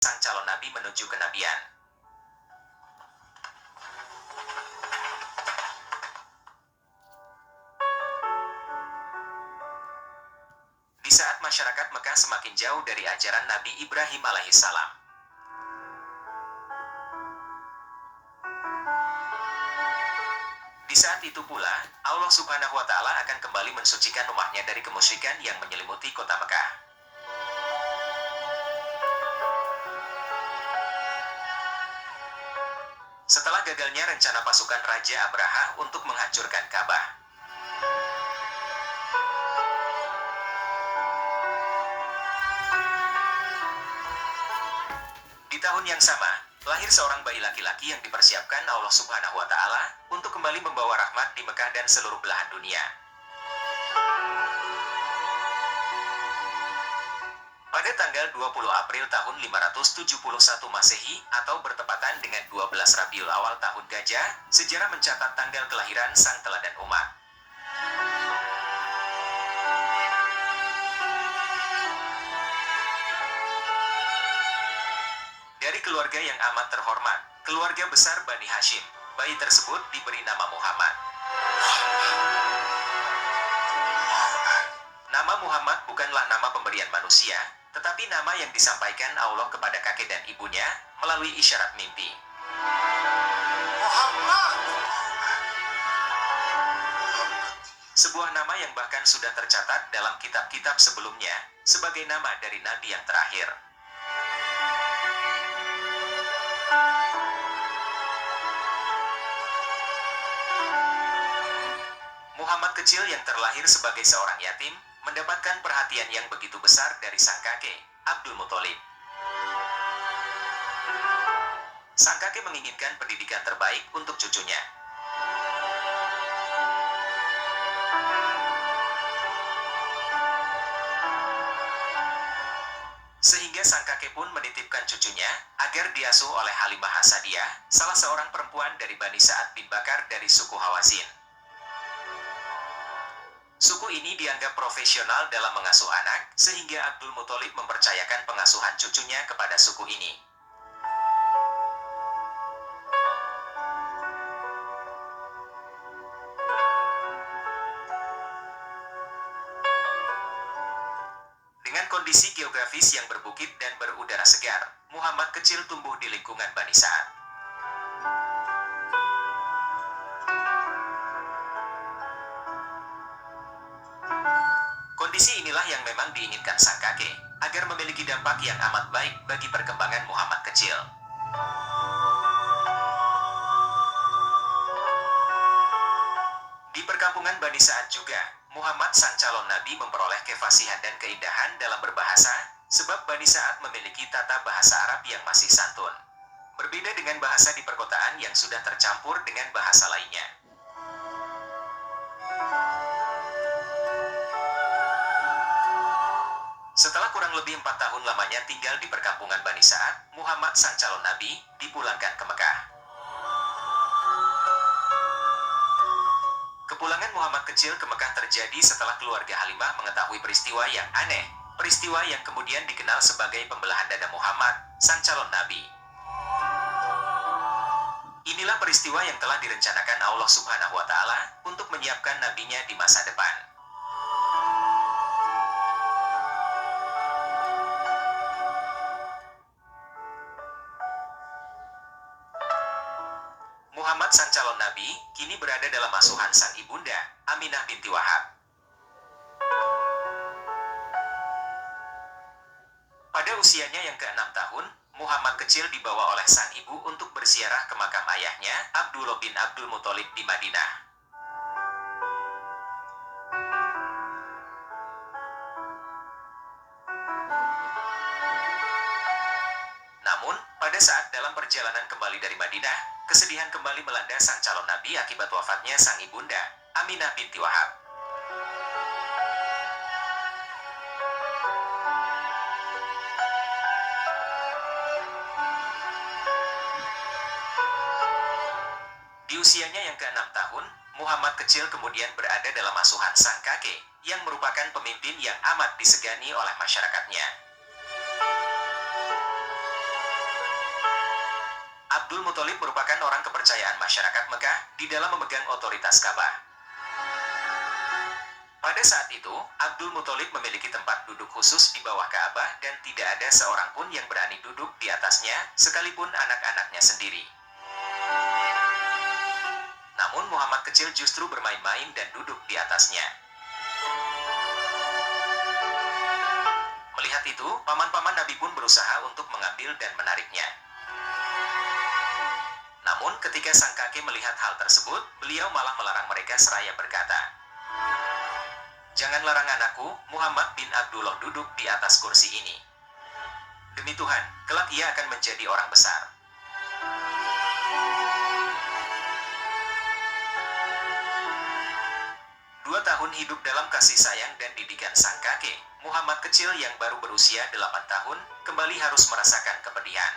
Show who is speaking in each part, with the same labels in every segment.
Speaker 1: sang calon nabi menuju kenabian. Di saat masyarakat Mekah semakin jauh dari ajaran Nabi Ibrahim alaihissalam, di saat itu pula, Allah Subhanahu wa Ta'ala akan kembali mensucikan rumahnya dari kemusyrikan yang menyelimuti kota Mekah. Setelah gagalnya rencana pasukan Raja Abraha untuk menghancurkan Ka'bah, di tahun yang sama, lahir seorang bayi laki-laki yang dipersiapkan Allah Subhanahu wa Ta'ala untuk kembali membawa rahmat di Mekah dan seluruh belahan dunia. Pada tanggal 20 April tahun 571 Masehi atau bertepatan dengan 12 Rabiul Awal tahun Gajah, sejarah mencatat tanggal kelahiran sang teladan umat. Dari keluarga yang amat terhormat, keluarga besar Bani Hashim, bayi tersebut diberi nama Muhammad. Nama Muhammad bukanlah nama pemberian manusia, tetapi nama yang disampaikan Allah kepada kakek dan ibunya melalui isyarat mimpi. Sebuah nama yang bahkan sudah tercatat dalam kitab-kitab sebelumnya sebagai nama dari nabi yang terakhir. Muhammad kecil yang terlahir sebagai seorang yatim mendapatkan perhatian yang begitu besar dari sang kakek, Abdul Muthalib. Sang kakek menginginkan pendidikan terbaik untuk cucunya. Sehingga sang kakek pun menitipkan cucunya agar diasuh oleh Halimah Hasadiyah, salah seorang perempuan dari Bani Sa'ad bin Bakar dari suku Hawazin. Suku ini dianggap profesional dalam mengasuh anak, sehingga Abdul Muthalib mempercayakan pengasuhan cucunya kepada suku ini. Dengan kondisi geografis yang berbukit dan berudara segar, Muhammad kecil tumbuh di lingkungan Bani Sa'ad. Kondisi inilah yang memang diinginkan sang kakek, agar memiliki dampak yang amat baik bagi perkembangan Muhammad kecil. Di perkampungan Bani Sa'ad juga, Muhammad sang calon nabi memperoleh kefasihan dan keindahan dalam berbahasa, sebab Bani Sa'ad memiliki tata bahasa Arab yang masih santun. Berbeda dengan bahasa di perkotaan yang sudah tercampur dengan bahasa lainnya. Setelah kurang lebih 4 tahun lamanya tinggal di perkampungan Bani Sa'ad, Muhammad sang calon nabi dipulangkan ke Mekah. Kepulangan Muhammad kecil ke Mekah terjadi setelah keluarga Halimah mengetahui peristiwa yang aneh, peristiwa yang kemudian dikenal sebagai pembelahan dada Muhammad, sang calon nabi. Inilah peristiwa yang telah direncanakan Allah Subhanahu wa Ta'ala untuk menyiapkan nabinya di masa depan. Muhammad sang calon nabi kini berada dalam asuhan sang ibunda, Aminah binti Wahab. Pada usianya yang ke-6 tahun, Muhammad kecil dibawa oleh sang ibu untuk berziarah ke makam ayahnya, Abdullah bin Abdul Muthalib di Madinah. Namun, pada saat dalam perjalanan kembali dari Madinah, kesedihan kembali melanda sang calon nabi akibat wafatnya sang ibunda, Aminah binti Wahab. Di usianya yang ke-6 tahun, Muhammad kecil kemudian berada dalam asuhan sang kakek, yang merupakan pemimpin yang amat disegani oleh masyarakatnya. Abdul Muthalib merupakan orang kepercayaan masyarakat Mekah di dalam memegang otoritas Ka'bah. Pada saat itu, Abdul Muthalib memiliki tempat duduk khusus di bawah Ka'bah dan tidak ada seorang pun yang berani duduk di atasnya, sekalipun anak-anaknya sendiri. Namun Muhammad kecil justru bermain-main dan duduk di atasnya. Melihat itu, paman-paman Nabi pun berusaha untuk mengambil dan menariknya. Namun ketika sang kakek melihat hal tersebut, beliau malah melarang mereka seraya berkata, "Jangan larang anakku, Muhammad bin Abdullah duduk di atas kursi ini. Demi Tuhan, kelak ia akan menjadi orang besar." 2 tahun hidup dalam kasih sayang dan didikan sang kakek, Muhammad kecil yang baru berusia 8 tahun, kembali harus merasakan kepedihan.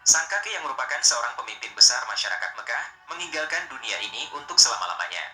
Speaker 1: Sang kakek yang merupakan seorang pemimpin besar masyarakat Mekah, meninggalkan dunia ini untuk selama-lamanya.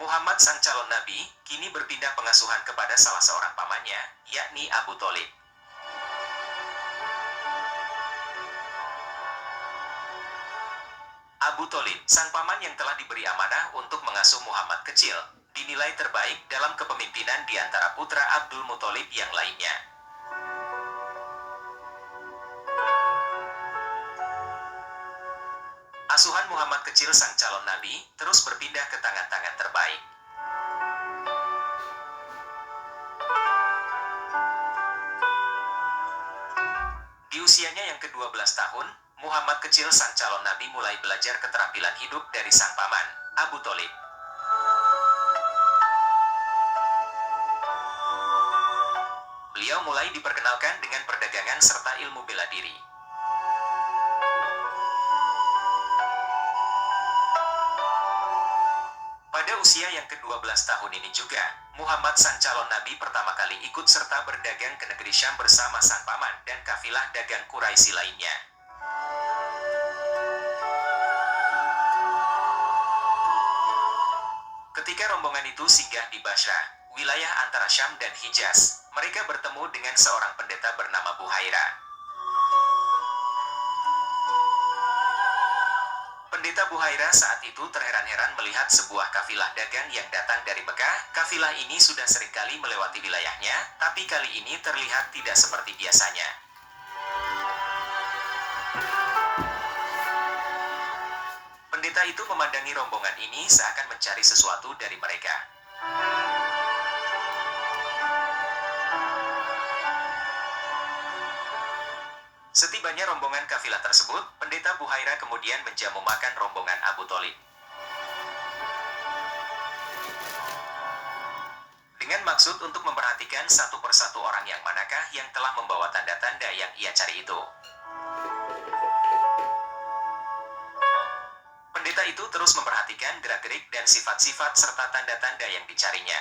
Speaker 1: Muhammad sang calon nabi, kini berpindah pengasuhan kepada salah seorang pamannya, yakni Abu Thalib. Abu Thalib, sang paman yang telah diberi amanah untuk mengasuh Muhammad kecil, dinilai terbaik dalam kepemimpinan di antara putra Abdul Muthalib yang lainnya. Asuhan Muhammad kecil sang calon nabi terus berpindah ke tangan-tangan terbaik. Di usianya yang ke-12 tahun, Muhammad kecil sang calon nabi mulai belajar keterampilan hidup dari sang paman, Abu Thalib. Beliau mulai diperkenalkan dengan perdagangan serta ilmu bela diri. Pada usia yang ke-12 tahun ini juga, Muhammad sang calon nabi pertama kali ikut serta berdagang ke negeri Syam bersama sang paman dan kafilah dagang Quraisy lainnya. Ketika rombongan itu singgah di Bashrah, wilayah antara Syam dan Hijaz, mereka bertemu dengan seorang pendeta bernama Buhaira. Pendeta Buhaira saat itu terheran-heran melihat sebuah kafilah dagang yang datang dari Mekah. Kafilah ini sudah seringkali melewati wilayahnya, tapi kali ini terlihat tidak seperti biasanya. Pendeta itu memandangi rombongan ini seakan mencari sesuatu dari mereka. Setibanya rombongan kafilah tersebut, pendeta Buhaira kemudian menjamu makan rombongan Abu Thalib. Dengan maksud untuk memperhatikan satu persatu orang yang manakah yang telah membawa tanda-tanda yang ia cari itu. Pendeta itu terus memperhatikan gerak-gerik dan sifat-sifat serta tanda-tanda yang dicarinya.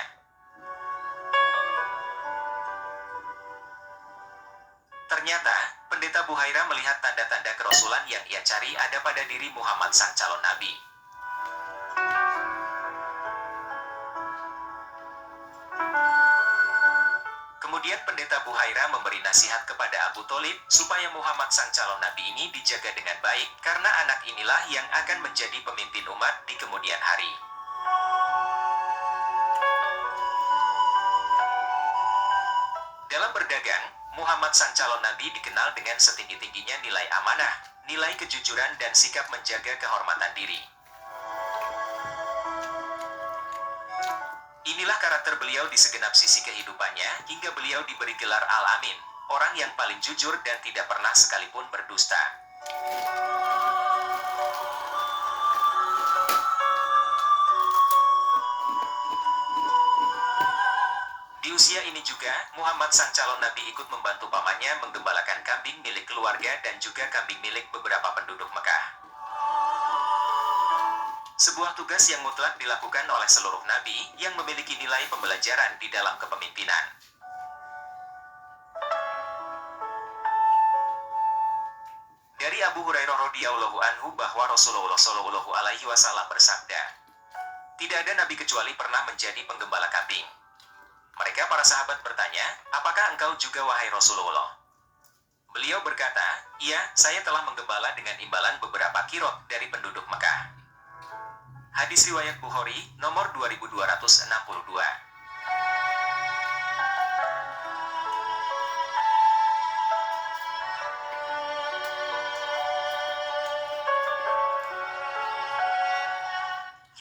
Speaker 1: Ternyata, pendeta Buhaira melihat tanda-tanda kerasulan yang ia cari ada pada diri Muhammad sang calon nabi. Kemudian pendeta Buhaira memberi nasihat kepada Abu Thalib supaya Muhammad sang calon nabi ini dijaga dengan baik, karena anak inilah yang akan menjadi pemimpin umat di kemudian hari. Dalam berdagang, Muhammad sang calon nabi dikenal dengan setinggi-tingginya nilai amanah, nilai kejujuran dan sikap menjaga kehormatan diri. Inilah karakter beliau di segenap sisi kehidupannya, hingga beliau diberi gelar Al-Amin, orang yang paling jujur dan tidak pernah sekalipun berdusta. Di usia ini juga, Muhammad sang calon nabi ikut membantu pamannya menggembalakan kambing milik keluarga dan juga kambing milik beberapa penduduk Mekah. Sebuah tugas yang mutlak dilakukan oleh seluruh nabi yang memiliki nilai pembelajaran di dalam kepemimpinan. Dari Abu Hurairah radhiyallahu radhiyallahu anhu bahwa Rasulullah Shallallahu alaihi wasallam bersabda, "Tidak ada nabi kecuali pernah menjadi penggembala kambing." Mereka para sahabat bertanya, "Apakah engkau juga wahai Rasulullah?" Beliau berkata, "Iya, saya telah menggembala dengan imbalan beberapa kirot dari penduduk Mekah." Hadis riwayat Bukhari, nomor 2262.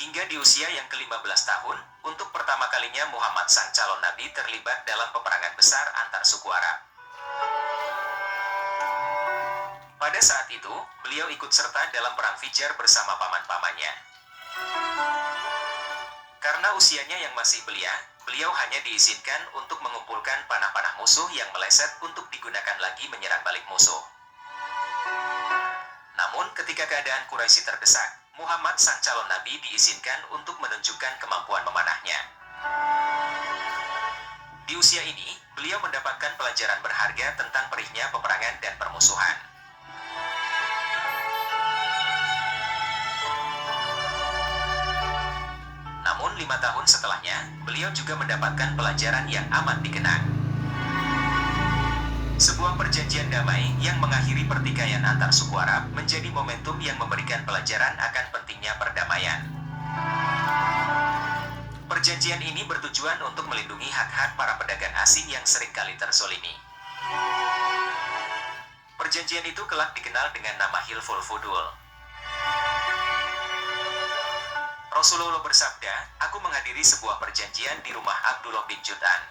Speaker 1: Hingga di usia yang ke-15 tahun, untuk pertama kalinya Muhammad sang calon nabi terlibat dalam peperangan besar antar suku Arab. Pada saat itu, beliau ikut serta dalam perang Fijar bersama paman-pamannya. Karena usianya yang masih belia, beliau hanya diizinkan untuk mengumpulkan panah-panah musuh yang meleset untuk digunakan lagi menyerang balik musuh. Namun ketika keadaan Quraisy terdesak, Muhammad sang calon nabi diizinkan untuk menunjukkan kemampuan memanahnya. Di usia ini, beliau mendapatkan pelajaran berharga tentang perihnya peperangan dan permusuhan. Namun 5 tahun setelahnya, beliau juga mendapatkan pelajaran yang amat dikenang. Sebuah perjanjian damai yang mengakhiri pertikaian antar suku Arab menjadi momentum yang memberikan pelajaran akan pentingnya perdamaian. Perjanjian ini bertujuan untuk melindungi hak-hak para pedagang asing yang seringkali terzolimi. Perjanjian itu kelak dikenal dengan nama Hilful Fudul. Rasulullah bersabda, "Aku menghadiri sebuah perjanjian di rumah Abdullah bin Jud'an.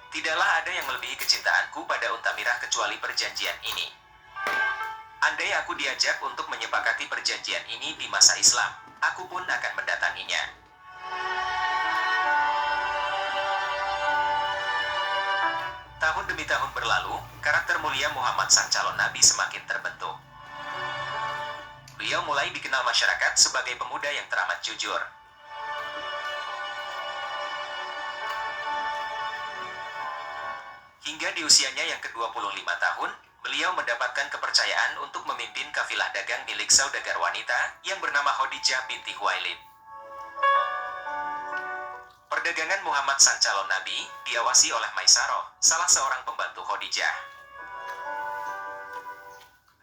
Speaker 1: Tidaklah ada yang melebihi kecintaanku pada unta merah kecuali perjanjian ini. Andai aku diajak untuk menyepakati perjanjian ini di masa Islam, aku pun akan mendatanginya." Tahun demi tahun berlalu, karakter mulia Muhammad sang calon nabi semakin terbentuk. Beliau mulai dikenal masyarakat sebagai pemuda yang teramat jujur. Hingga di usianya yang ke-25 tahun, beliau mendapatkan kepercayaan untuk memimpin kafilah dagang milik saudagar wanita yang bernama Khadijah binti Khuwailid. Perdagangan Muhammad sang calon nabi diawasi oleh Maisarah, salah seorang pembantu Khadijah.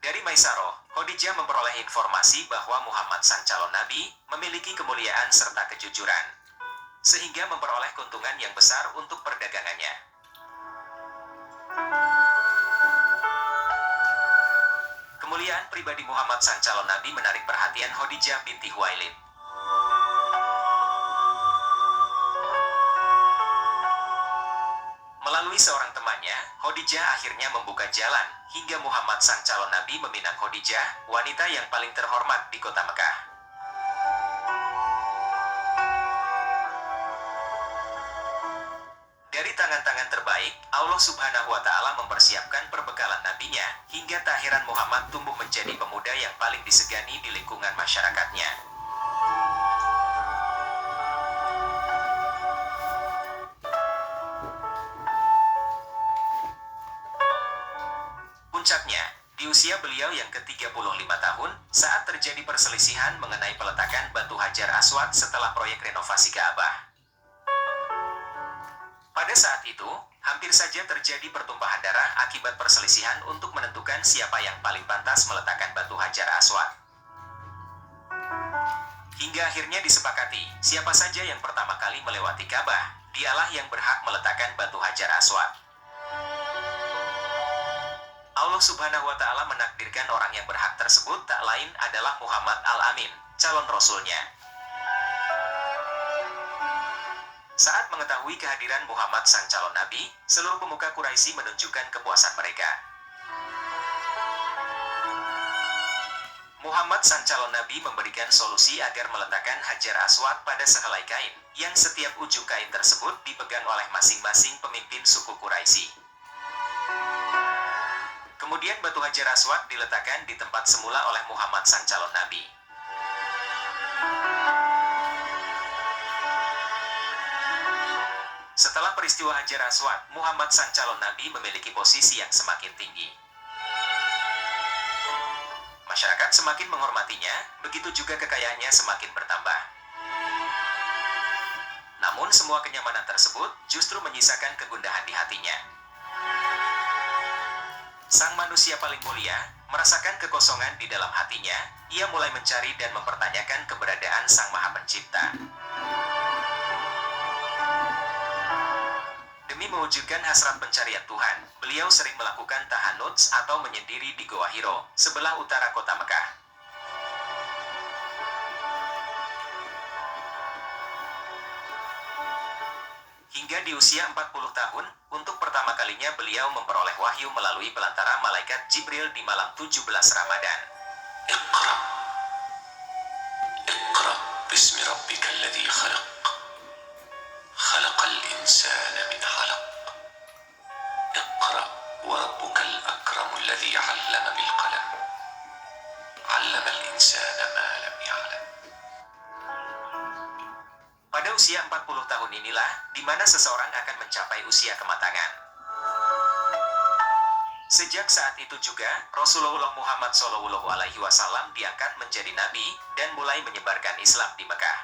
Speaker 1: Dari Maisarah, Khadijah memperoleh informasi bahwa Muhammad sang calon nabi memiliki kemuliaan serta kejujuran, sehingga memperoleh keuntungan yang besar untuk perdagangannya. Kemuliaan pribadi Muhammad sang calon nabi menarik perhatian Khadijah binti Khuwailid. Melalui seorang temannya, Khadijah akhirnya membuka jalan hingga Muhammad sang calon nabi meminang Khadijah, wanita yang paling terhormat di kota Mekah. Dari tangan-tangan terbaik, Allah Subhanahu wa Ta'ala mempersiapkan perbekalan nabinya, hingga tak heran Muhammad tumbuh menjadi pemuda yang paling disegani di lingkungan masyarakatnya. Puncaknya, di usia beliau yang ke-35 tahun, saat terjadi perselisihan mengenai peletakan batu Hajar Aswad setelah proyek renovasi Ka'bah. Pada saat itu, hampir saja terjadi pertumpahan darah akibat perselisihan untuk menentukan siapa yang paling pantas meletakkan batu Hajar Aswad. Hingga akhirnya disepakati, siapa saja yang pertama kali melewati Ka'bah, dialah yang berhak meletakkan batu Hajar Aswad. Allah Subhanahu wa Ta'ala menakdirkan orang yang berhak tersebut tak lain adalah Muhammad Al-Amin, calon rasulnya. Saat mengetahui kehadiran Muhammad sang calon nabi, seluruh pemuka Quraisy menunjukkan kepuasan mereka. Muhammad sang calon nabi memberikan solusi agar meletakkan Hajar Aswad pada sehelai kain, yang setiap ujung kain tersebut dipegang oleh masing-masing pemimpin suku Quraisy. Kemudian batu Hajar Aswad diletakkan di tempat semula oleh Muhammad sang calon nabi. Setelah peristiwa Hajar Aswad, Muhammad sang calon nabi memiliki posisi yang semakin tinggi. Masyarakat semakin menghormatinya, begitu juga kekayaannya semakin bertambah. Namun semua kenyamanan tersebut justru menyisakan kegundahan di hatinya. Sang manusia paling mulia merasakan kekosongan di dalam hatinya. Ia mulai mencari dan mempertanyakan keberadaan Sang Maha Pencipta. Demi mewujudkan hasrat pencarian Tuhan, beliau sering melakukan tahanuts atau menyendiri di Goa Hiro, sebelah utara kota Mekah. Hingga di usia 40 tahun, untuk pertama kalinya beliau memperoleh wahyu melalui pelantara malaikat Jibril di malam 17 Ramadan. Iqra. Iqra bismi rabbikal ladzi khalaq. Khalaqal insana min 'alaq. Iqra wa rabbukal akramul ladzi 'allama bil qalam. 'Allamal insana ma lam ya'lam. Pada usia 40 tahun inilah, di mana seseorang akan mencapai usia kematangan. Sejak saat itu juga, Rasulullah Muhammad SAW diangkat menjadi nabi, dan mulai menyebarkan Islam di Mekah.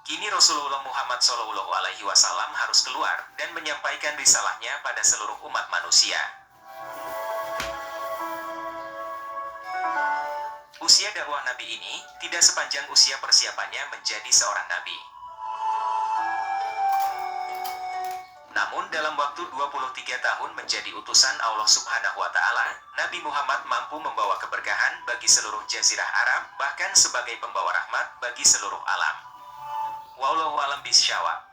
Speaker 1: Kini Rasulullah Muhammad SAW harus keluar, dan menyampaikan risalahnya pada seluruh umat manusia. Usia dakwah Nabi ini tidak sepanjang usia persiapannya menjadi seorang Nabi. Namun dalam waktu 23 tahun menjadi utusan Allah Subhanahu wa Ta'ala, Nabi Muhammad mampu membawa keberkahan bagi seluruh jazirah Arab, bahkan sebagai pembawa rahmat bagi seluruh alam. Wallahu a'lam bishawab.